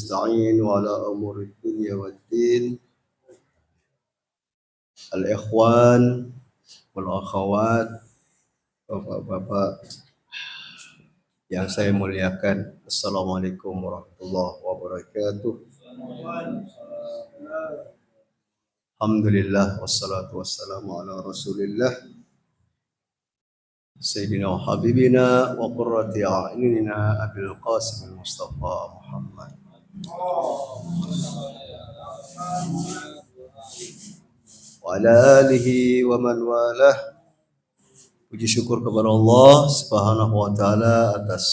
nasta'in wa ala umuri dunya waddin. Al-ikhwan wal akhawat, bapak-bapak yang saya muliakan, Assalamualaikum warahmatullahi wabarakatuh. Alhamdulillah wassalatu wassalamu ala Rasulillah Sayyidina wa habibina wa qurrati a'yunina Abil Qasim Mustafa Muhammad wa ala alihi wa man walah. Puji syukur kepada Allah Subhanahu wa taala atas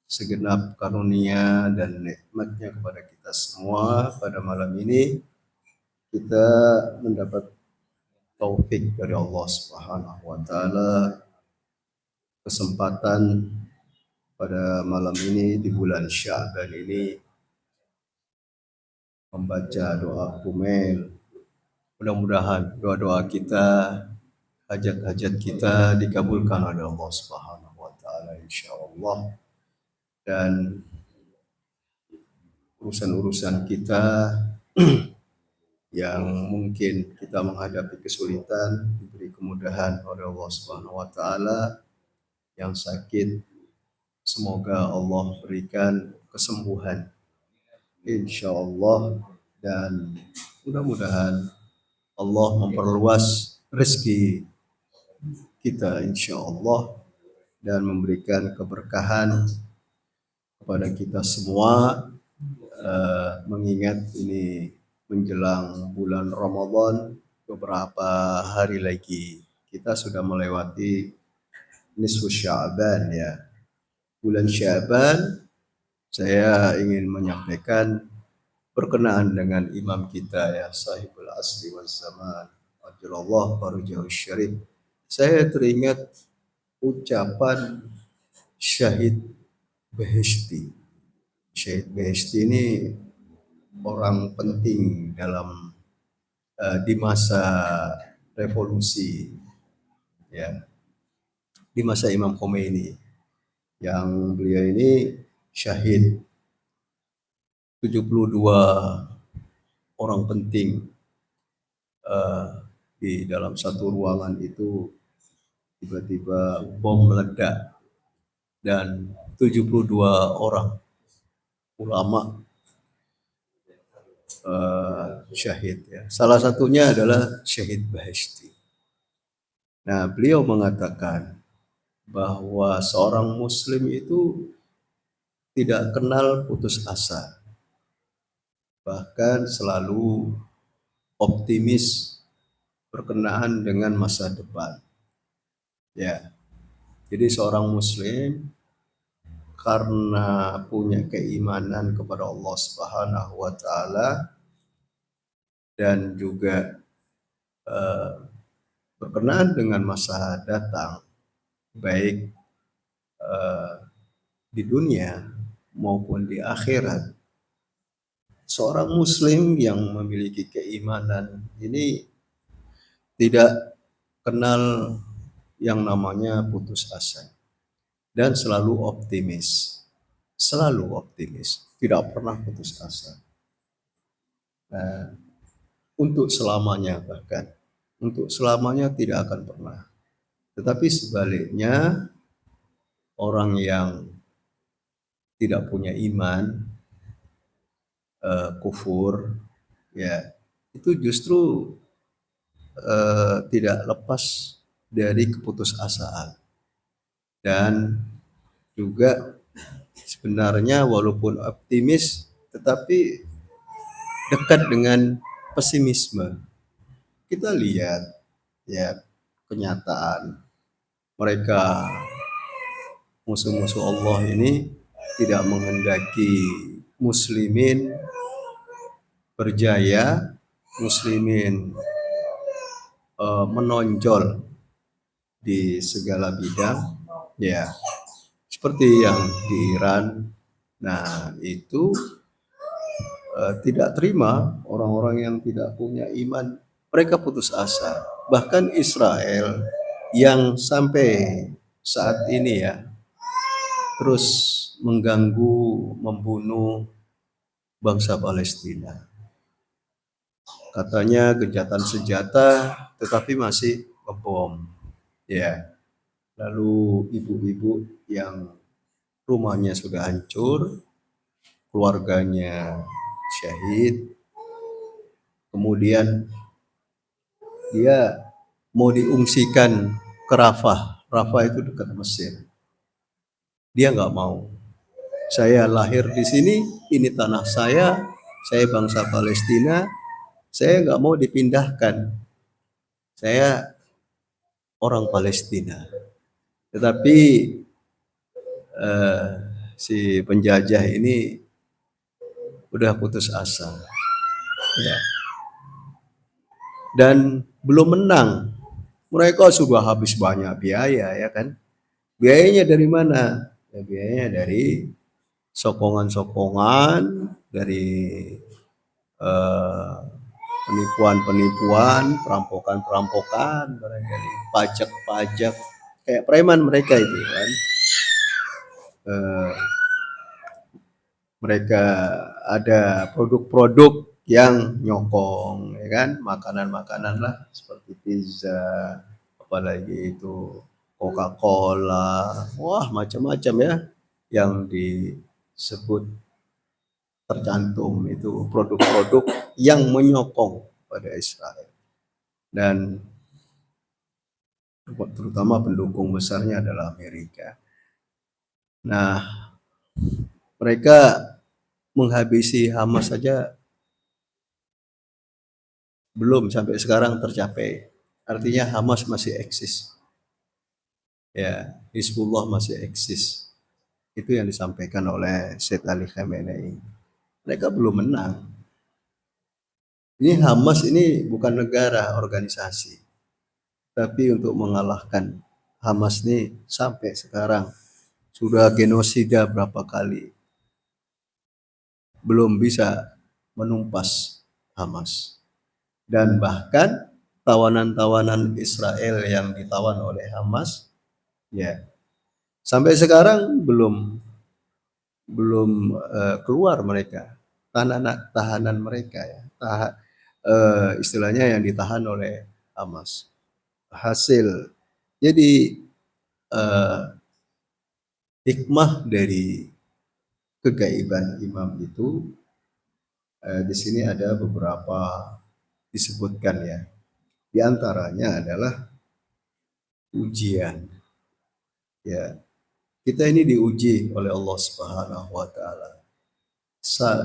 segenap karunia dan nikmatnya kepada kita semua. Pada malam ini kita mendapat taufik dari Allah Subhanahu wa taala, kesempatan pada malam ini di bulan Sya'ban ini membaca doa kumel. Mudah-mudahan doa-doa kita, hajat-hajat kita dikabulkan oleh Allah Subhanahu wa taala insyaallah, dan urusan-urusan kita yang mungkin kita menghadapi kesulitan diberi kemudahan oleh Allah Subhanahu wa taala. Yang sakit semoga Allah berikan kesembuhan insyaallah, dan mudah-mudahan Allah memperluas rezeki kita insyaallah dan memberikan keberkahan kepada kita semua. Mengingat ini menjelang bulan Ramadan, beberapa hari lagi kita sudah melewati nisfu Sya'ban ya. Bulan Sya'ban, saya ingin menyampaikan berkenaan dengan imam kita ya, sahibul asri wal zaman, Abdullah Farujahu Syarif. Saya teringat ucapan Syahid Beheshti. Syahid Beheshti ini orang penting dalam di masa revolusi ya, di masa Imam Khomeini, yang beliau ini syahid. 72 orang penting di dalam satu ruangan itu tiba-tiba bom meledak dan 72 orang ulama syahid ya. Salah satunya adalah Syahid Beheshti. Nah, beliau mengatakan bahwa seorang muslim itu tidak kenal putus asa, bahkan selalu optimis berkenaan dengan masa depan. Ya, jadi seorang muslim karena punya keimanan kepada Allah Subhanahu wa taala dan juga berkenaan dengan masa datang, baik di dunia maupun di akhirat, seorang muslim yang memiliki keimanan ini tidak kenal yang namanya putus asa dan selalu optimis, tidak pernah putus asa. Nah, untuk selamanya, bahkan untuk selamanya tidak akan pernah. Tetapi sebaliknya, orang yang tidak punya iman, kufur ya, itu justru tidak lepas dari keputusasaan, dan juga sebenarnya walaupun optimis tetapi dekat dengan pesimisme. Kita lihat ya kenyataan mereka, musuh-musuh Allah ini tidak menghendaki muslimin berjaya, muslimin menonjol di segala bidang ya, seperti yang di Iran. Nah, itu tidak terima orang-orang yang tidak punya iman, mereka putus asa. Bahkan Israel yang sampai saat ini ya terus mengganggu, membunuh bangsa Palestina. Katanya gencatan senjata, tetapi masih ngebom. Ya, lalu ibu-ibu yang rumahnya sudah hancur, keluarganya syahid, kemudian dia mau diungsikan ke Rafah. Rafah itu dekat Mesir. Dia nggak mau. Saya lahir di sini, ini tanah saya bangsa Palestina, saya nggak mau dipindahkan. Saya orang Palestina. Tetapi eh, si penjajah ini udah putus asa, ya. Dan belum menang. Mereka sudah habis banyak biaya, ya kan? Biayanya dari mana? Ya, biayanya dari sokongan-sokongan, dari eh, penipuan-penipuan, perampokan-perampokan, barangkali pajak-pajak, kayak preman mereka itu kan. Eh, Mereka ada produk-produk yang nyokong, ya kan, makanan-makanan lah seperti pizza, apalagi itu Coca-Cola, wah macam-macam ya yang disebut tercantum itu produk-produk yang menyokong pada Israel, dan terutama pendukung besarnya adalah Amerika. Nah, mereka menghabisi Hamas saja belum sampai sekarang tercapai. Artinya Hamas masih eksis. Ya, Hizbullah masih eksis. Itu yang disampaikan oleh Syed Ali Khamenei. Mereka belum menang. Ini Hamas ini bukan negara, organisasi. Tapi untuk mengalahkan Hamas ini sampai sekarang sudah genosida berapa kali. Belum bisa menumpas Hamas. Dan bahkan tawanan-tawanan Israel yang ditawan oleh Hamas, ya sampai sekarang belum keluar mereka, tahanan mereka ya, istilahnya yang ditahan oleh Hamas. Hasil jadi eh, hikmah dari kegaiban imam itu, di sini ada beberapa disebutkan ya. Di antaranya adalah ujian. Ya, kita ini diuji oleh Allah Subhanahu wa taala.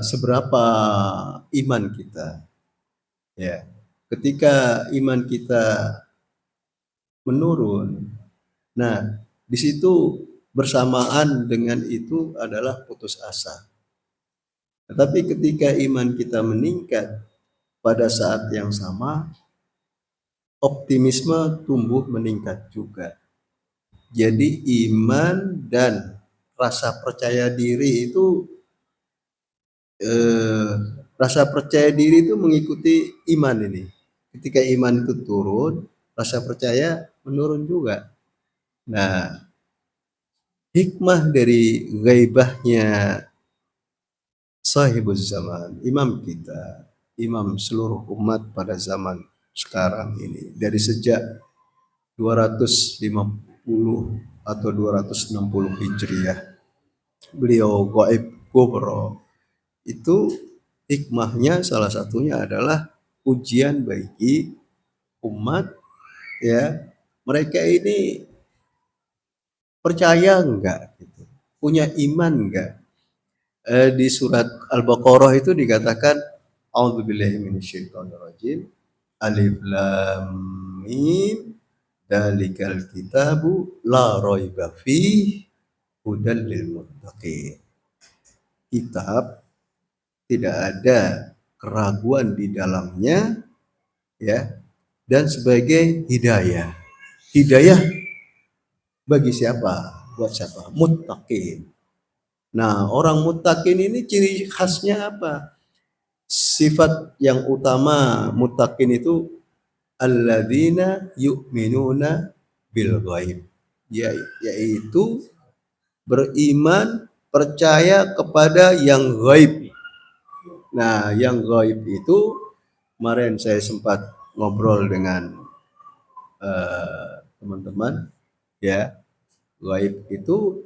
Seberapa iman kita, ya. Ketika iman kita menurun, nah di situ bersamaan dengan itu adalah putus asa. Tetapi ketika iman kita meningkat, pada saat yang sama optimisme tumbuh meningkat juga. Jadi iman dan rasa percaya diri itu, eh, rasa percaya diri itu mengikuti iman ini. Ketika iman itu turun, rasa percaya menurun juga. Nah, hikmah dari ghaibahnya sahibuz zaman, imam kita, imam seluruh umat pada zaman sekarang ini, dari sejak 250 atau 260 Hijriah, beliau gaib kubro, itu hikmahnya salah satunya adalah ujian bagi umat, ya. Mereka ini percaya enggak gitu, punya iman enggak. Di surat Al-Baqarah itu dikatakan a'udzubillahi minasyaitonirrajim, alif lam mim dzalikal kitabu la raiba fihi hudal lil muttaqin. Kitab tidak ada keraguan di dalamnya, ya, dan sebagai hidayah. Hidayah bagi siapa? Buat siapa? Muttaqin. Nah, orang muttaqin ini ciri khasnya apa? Sifat yang utama muttaqin itu alladzina yu'minuna bil ghaib. Yaitu beriman, percaya kepada yang gaib. Nah, yang gaib itu kemarin saya sempat ngobrol dengan teman-teman, ya, gaib itu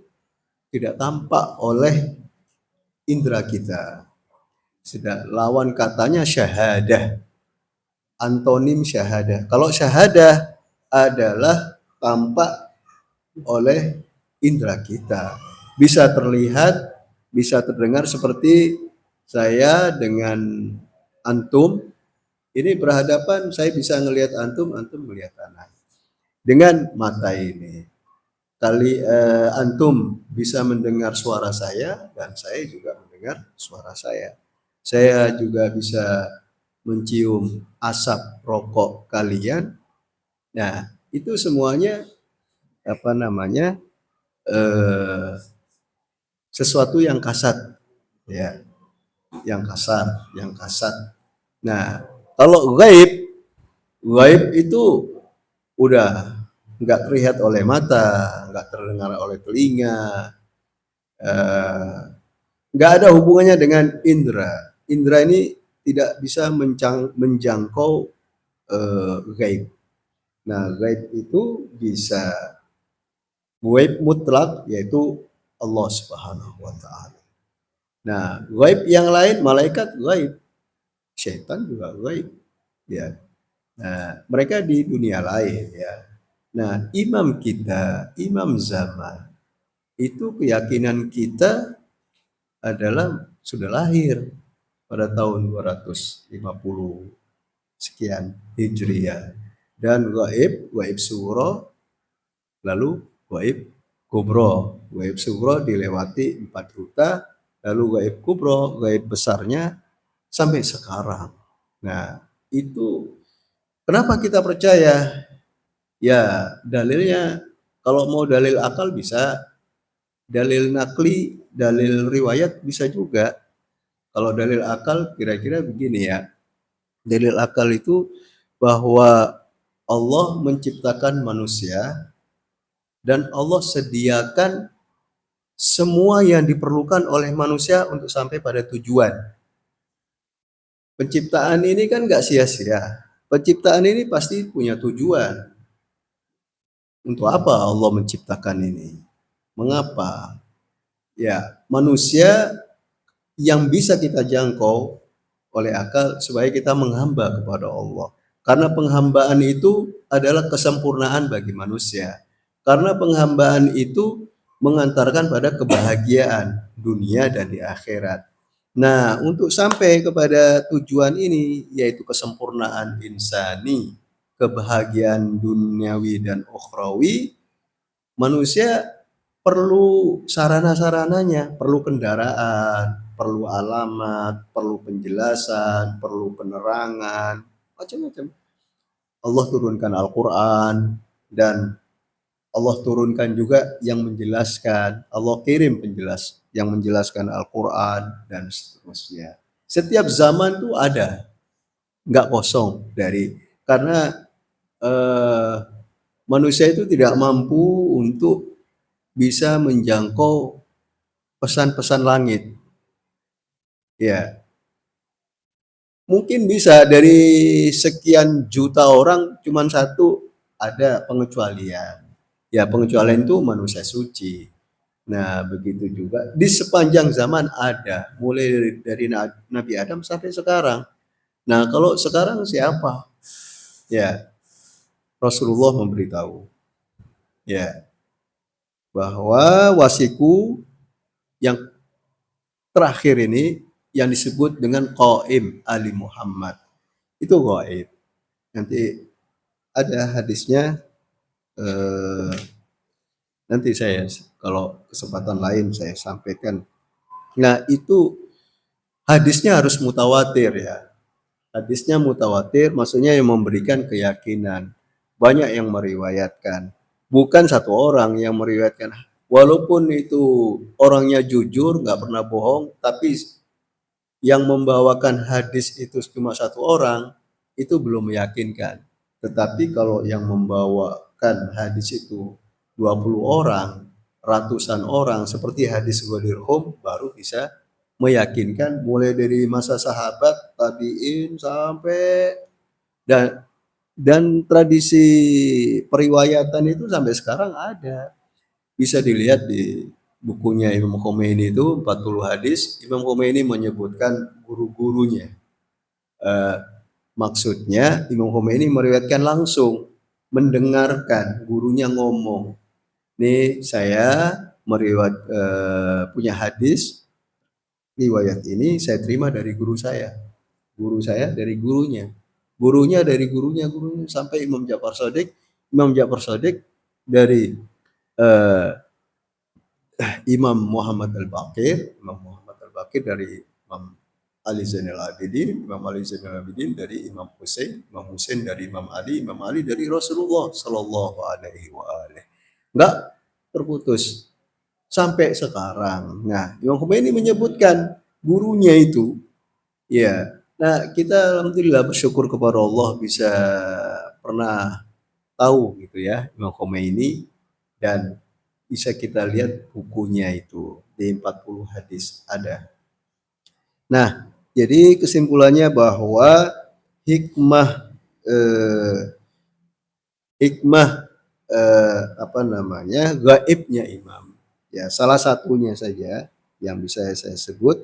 tidak tampak oleh indera kita. Sedang lawan katanya syahadah, antonim syahadah. Kalau syahadah adalah tampak oleh indera kita. Bisa terlihat, bisa terdengar seperti saya dengan antum. Ini berhadapan, saya bisa ngelihat antum, antum melihat anak. Dengan mata ini. Antum bisa mendengar suara saya dan saya juga mendengar suara saya. Saya juga bisa mencium asap rokok kalian. Nah, itu semuanya apa namanya sesuatu yang kasat, ya, yang kasat. Nah, kalau gaib, gaib itu udah nggak terlihat oleh mata, nggak terdengar oleh telinga, eh, nggak ada hubungannya dengan indera. Indera ini tidak bisa menjangkau gaib. Nah, gaib itu bisa gaib mutlak, yaitu Allah Subhanahu wa Ta'ala. Nah, gaib yang lain, malaikat gaib, syaitan juga gaib, ya. Nah, mereka di dunia lain, ya. Nah, imam kita, imam zaman, itu keyakinan kita adalah sudah lahir pada tahun 250 sekian Hijriah. Dan gaib, gaib suro, lalu gaib kubro. Gaib suro dilewati 4 juta, lalu gaib kubro, gaib besarnya sampai sekarang. Nah, itu kenapa kita percaya? Ya, dalilnya kalau mau dalil akal bisa, dalil nakli, dalil riwayat bisa juga. Kalau dalil akal kira-kira begini ya. Dalil akal itu bahwa Allah menciptakan manusia dan Allah sediakan semua yang diperlukan oleh manusia untuk sampai pada tujuan. Penciptaan ini kan nggak sia-sia. Penciptaan ini pasti punya tujuan. Untuk apa Allah menciptakan ini? Mengapa? Ya, manusia yang bisa kita jangkau oleh akal supaya kita menghamba kepada Allah. Karena penghambaan itu adalah kesempurnaan bagi manusia. Karena penghambaan itu mengantarkan pada kebahagiaan dunia dan di akhirat. Nah, untuk sampai kepada tujuan ini, yaitu kesempurnaan insani, kebahagiaan duniawi dan ukhrawi, manusia perlu sarana-sarananya, perlu kendaraan, perlu alamat, perlu penjelasan, perlu penerangan, macam-macam. Allah turunkan Al-Quran dan Allah turunkan juga yang menjelaskan. Allah kirim penjelas yang menjelaskan Al-Quran dan seterusnya. Setiap zaman tuh ada, nggak kosong dari karena eh, manusia itu tidak mampu untuk bisa menjangkau pesan-pesan langit. Ya, mungkin bisa dari sekian juta orang cuman satu ada pengecualian. Ya, pengecualian itu manusia suci. Nah, begitu juga di sepanjang zaman ada, mulai dari Nabi Adam sampai sekarang. Nah, kalau sekarang siapa? Ya, Rasulullah memberitahu, ya, bahwa wasiku yang terakhir ini yang disebut dengan Qaim Ali Muhammad. Itu gaib. Nanti ada hadisnya, eh, nanti saya kalau kesempatan lain saya sampaikan. Nah, itu hadisnya harus mutawatir ya. Hadisnya mutawatir maksudnya yang memberikan keyakinan. Banyak yang meriwayatkan. Bukan satu orang yang meriwayatkan. Walaupun itu orangnya jujur, nggak pernah bohong, tapi yang membawakan hadis itu cuma satu orang, itu belum meyakinkan. Tetapi kalau yang membawakan hadis itu 20 orang, ratusan orang, seperti hadis Ghadir Hum, baru bisa meyakinkan mulai dari masa sahabat, tabi'in sampai dan tradisi periwayatan itu sampai sekarang ada. Bisa dilihat di bukunya Imam Khomeini itu 40 hadis. Imam Khomeini menyebutkan guru-gurunya. Eh, Maksudnya Imam Khomeini meriwayatkan langsung, mendengarkan gurunya ngomong. Nih saya punya hadis, riwayat ini saya terima dari guru saya dari gurunya, gurunya dari gurunya, sampai Imam Ja'far Shadiq dari eh, Imam Muhammad Al-Baqir dari Imam Ali Zainal Abidin, Imam Ali Zainal Abidin dari Imam Husain dari Imam Ali dari Rasulullah Shallallahu Alaihi Wasallam. Enggak terputus sampai sekarang. Nah, Imam Khomeini menyebutkan gurunya itu, ya. Nah, kita alhamdulillah bersyukur kepada Allah bisa pernah tahu gitu ya Imam Khomeini, dan bisa kita lihat bukunya itu di 40 hadis ada. Nah, jadi kesimpulannya bahwa hikmah eh, hikmah gaibnya imam. Ya, salah satunya saja yang bisa saya sebut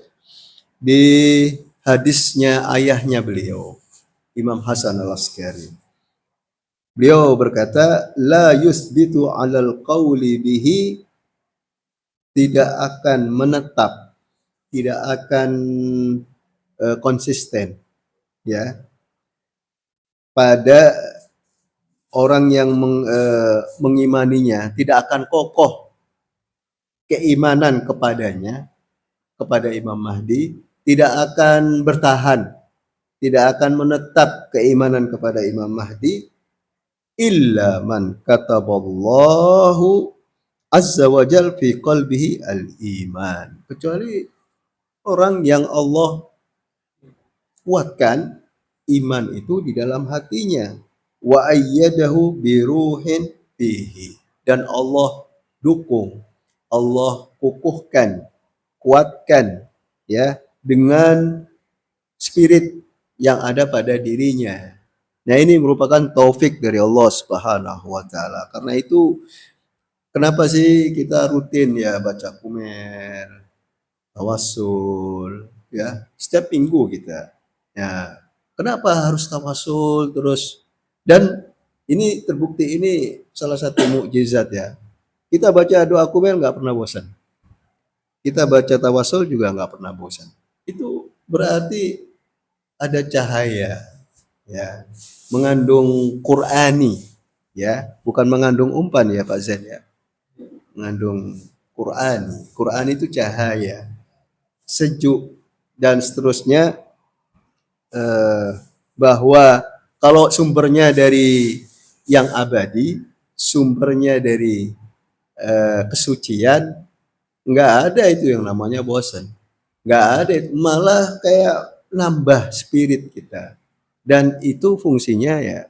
di hadisnya ayahnya beliau, Imam Hasan Al-Askari. Beliau berkata, la yusbitu 'alal qawli bihi, tidak akan menetap, tidak akan konsisten ya pada orang yang mengimaninya, tidak akan kokoh keimanan kepadanya, kepada Imam Mahdi, tidak akan bertahan, tidak akan menetap keimanan kepada Imam Mahdi, illa man kataballahu azza wa jal fi qalbihi al-iman. Kecuali orang yang Allah kuatkan iman itu di dalam hatinya. Wa ayyadahu biruhin fihi. Dan Allah dukung, Allah kukuhkan, kuatkan ya dengan spirit yang ada pada dirinya. Nah, ini merupakan taufik dari Allah Subhanahu wa taala. Karena itu kenapa sih kita rutin ya baca kumer, tawasul ya setiap minggu kita. Ya, kenapa harus tawasul terus? Dan ini terbukti, ini salah satu mukjizat ya. Kita baca doa kumer nggak pernah bosan. Kita baca tawasul juga nggak pernah bosan. Itu berarti ada cahaya ya, mengandung Qur'ani ya, bukan mengandung umpan ya Pak Zen ya. Mengandung Qur'ani. Qur'ani itu cahaya, sejuk dan seterusnya, bahwa kalau sumbernya dari yang abadi, sumbernya dari kesucian, nggak ada itu yang namanya bosan. Nggak ada, malah kayak nambah spirit kita. Dan itu fungsinya ya,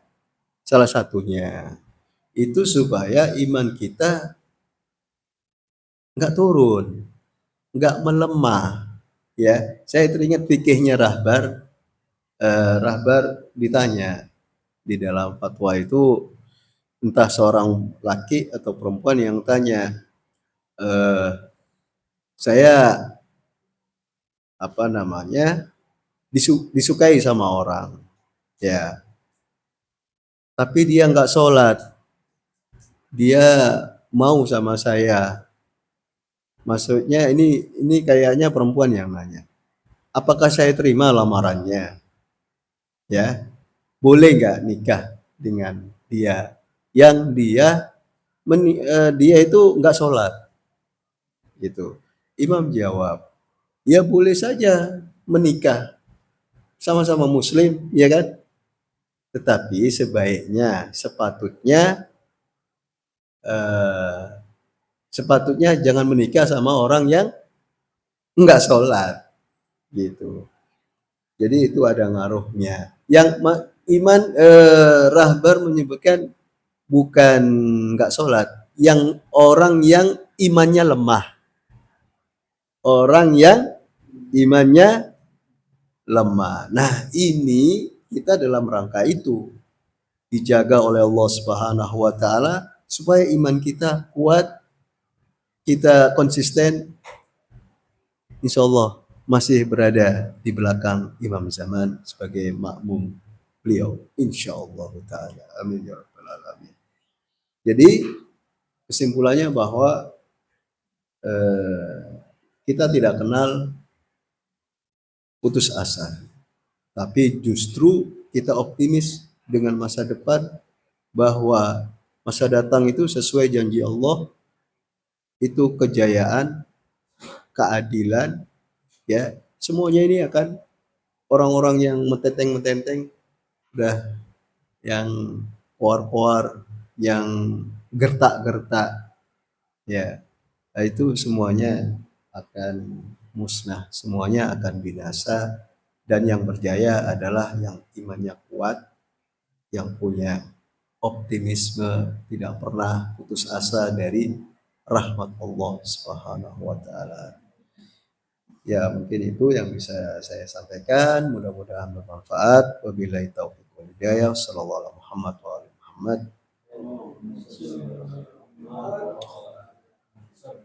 salah satunya itu supaya iman kita nggak turun, nggak melemah. Ya, saya teringat fikihnya Rahbar. Rahbar ditanya di dalam fatwa itu, entah seorang laki atau perempuan yang tanya, eh, saya disukai sama orang, ya, tapi dia nggak sholat, dia mau sama saya. Maksudnya ini kayaknya perempuan yang nanya, apakah saya terima lamarannya? Ya, boleh nggak nikah dengan dia yang dia itu nggak sholat gitu. Imam jawab, ya boleh saja menikah, sama-sama muslim ya kan, tetapi eh, sepatutnya jangan menikah sama orang yang nggak sholat gitu. Jadi itu ada ngaruhnya. Yang iman, Rahbar menyebutkan bukan nggak sholat, yang orang yang imannya lemah, orang yang imannya lemah. Nah, ini kita dalam rangka itu dijaga oleh Allah Subhanahu wa taala supaya iman kita kuat, kita konsisten, insya Allah masih berada di belakang Imam Zaman sebagai makmum beliau, insya Allah taala. Amin ya rabbal alamin. Jadi kesimpulannya bahwa eh, kita tidak kenal putus asa, tapi justru kita optimis dengan masa depan bahwa masa datang itu sesuai janji Allah itu kejayaan, keadilan, ya semuanya ini akan orang-orang yang metenteng-metenteng udah yang poar-poar, yang gertak-gertak, ya itu semuanya akan musnah, semuanya akan binasa dan yang berjaya adalah yang imannya kuat, yang punya optimisme, tidak pernah putus asa dari rahmat Allah Subhanahu wa taala. Ya, mungkin itu yang bisa saya sampaikan. Mudah-mudahan bermanfaat. Wabillahi taufiq wal hidayah. Sallallahu alaihi Muhammad wa ali Muhammad.